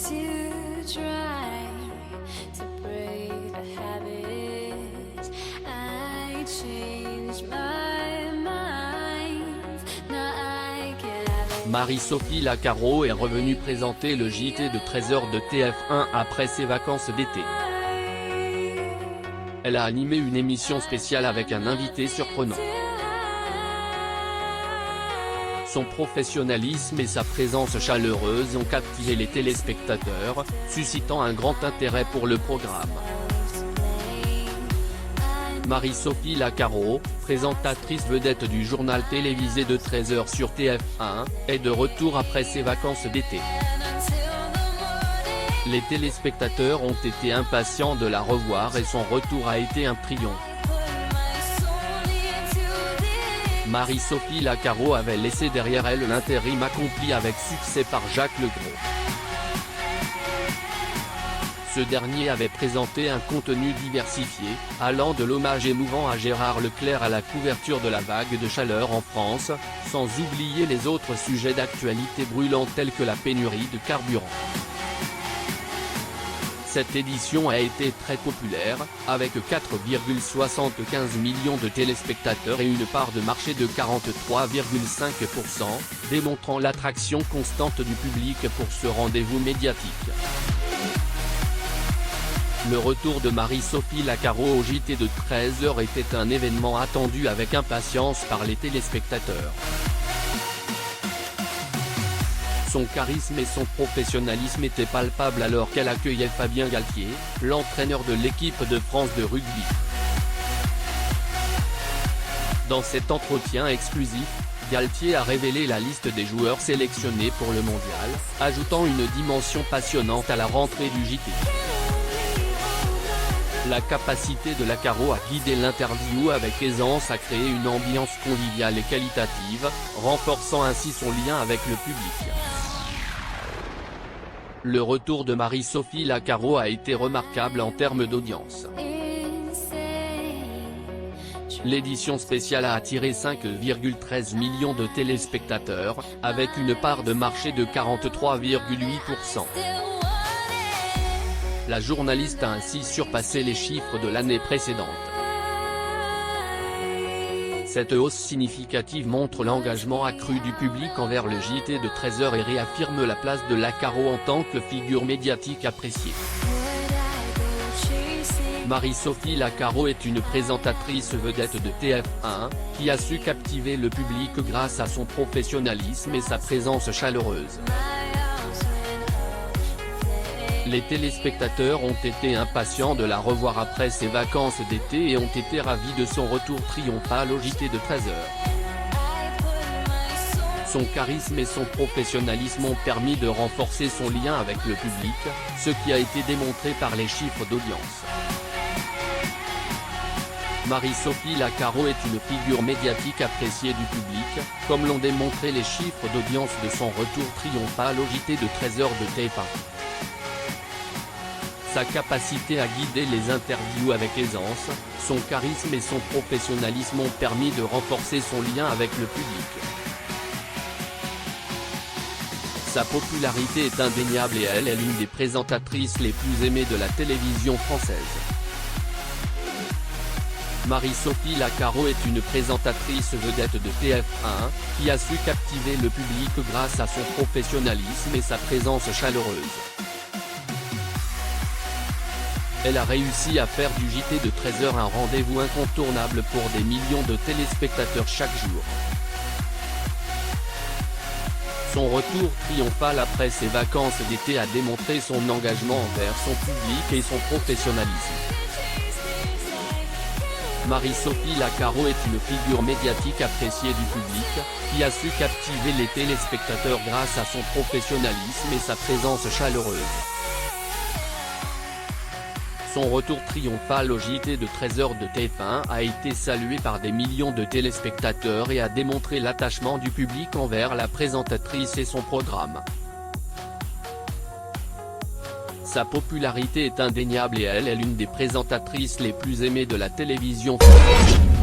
to try to break the habits. I changed my mind. Now I can have it. Marie-Sophie Lacaro est revenue présenter le JT de 13h de TF1 après ses vacances d'été. Elle a animé une émission spéciale avec un invité surprenant. Son professionnalisme et sa présence chaleureuse ont captivé les téléspectateurs, suscitant un grand intérêt pour le programme. Marie-Sophie Lacaro, présentatrice vedette du journal télévisé de 13h sur TF1, est de retour après ses vacances d'été. Les téléspectateurs ont été impatients de la revoir et son retour a été un triomphe. Marie-Sophie Lacaro avait laissé derrière elle l'intérim accompli avec succès par Jacques Legros. Ce dernier avait présenté un contenu diversifié, allant de l'hommage émouvant à Gérard Leclerc à la couverture de la vague de chaleur en France, sans oublier les autres sujets d'actualité brûlants tels que la pénurie de carburant. Cette édition a été très populaire, avec 4,75 millions de téléspectateurs et une part de marché de 43,5%, démontrant l'attraction constante du public pour ce rendez-vous médiatique. Le retour de Marie-Sophie Lacaro au JT de 13h était un événement attendu avec impatience par les téléspectateurs. Son charisme et son professionnalisme étaient palpables alors qu'elle accueillait Fabien Galtier, l'entraîneur de l'équipe de France de rugby. Dans cet entretien exclusif, Galtier a révélé la liste des joueurs sélectionnés pour le mondial, ajoutant une dimension passionnante à la rentrée du JT. La capacité de Lacaro à guider l'interview avec aisance a créé une ambiance conviviale et qualitative, renforçant ainsi son lien avec le public. Le retour de Marie-Sophie Lacaro a été remarquable en termes d'audience. L'édition spéciale a attiré 5,13 millions de téléspectateurs, avec une part de marché de 43,8%. La journaliste a ainsi surpassé les chiffres de l'année précédente. Cette hausse significative montre l'engagement accru du public envers le JT de 13h et réaffirme la place de Lacaro en tant que figure médiatique appréciée. Marie-Sophie Lacaro est une présentatrice vedette de TF1, qui a su captiver le public grâce à son professionnalisme et sa présence chaleureuse. Les téléspectateurs ont été impatients de la revoir après ses vacances d'été et ont été ravis de son retour triomphal au JT de 13h. Son charisme et son professionnalisme ont permis de renforcer son lien avec le public, ce qui a été démontré par les chiffres d'audience. Marie-Sophie Lacaro est une figure médiatique appréciée du public, comme l'ont démontré les chiffres d'audience de son retour triomphal au JT de 13h de TF1. Sa capacité à guider les interviews avec aisance, son charisme et son professionnalisme ont permis de renforcer son lien avec le public. Sa popularité est indéniable et elle est l'une des présentatrices les plus aimées de la télévision française. Marie-Sophie Lacaro est une présentatrice vedette de TF1, qui a su captiver le public grâce à son professionnalisme et sa présence chaleureuse. Elle a réussi à faire du JT de 13h un rendez-vous incontournable pour des millions de téléspectateurs chaque jour. Son retour triomphal après ses vacances d'été a démontré son engagement envers son public et son professionnalisme. Marie-Sophie Lacaro est une figure médiatique appréciée du public, qui a su captiver les téléspectateurs grâce à son professionnalisme et sa présence chaleureuse. Son retour triomphal au JT de 13h de TF1 a été salué par des millions de téléspectateurs et a démontré l'attachement du public envers la présentatrice et son programme. Sa popularité est indéniable et elle est l'une des présentatrices les plus aimées de la télévision française.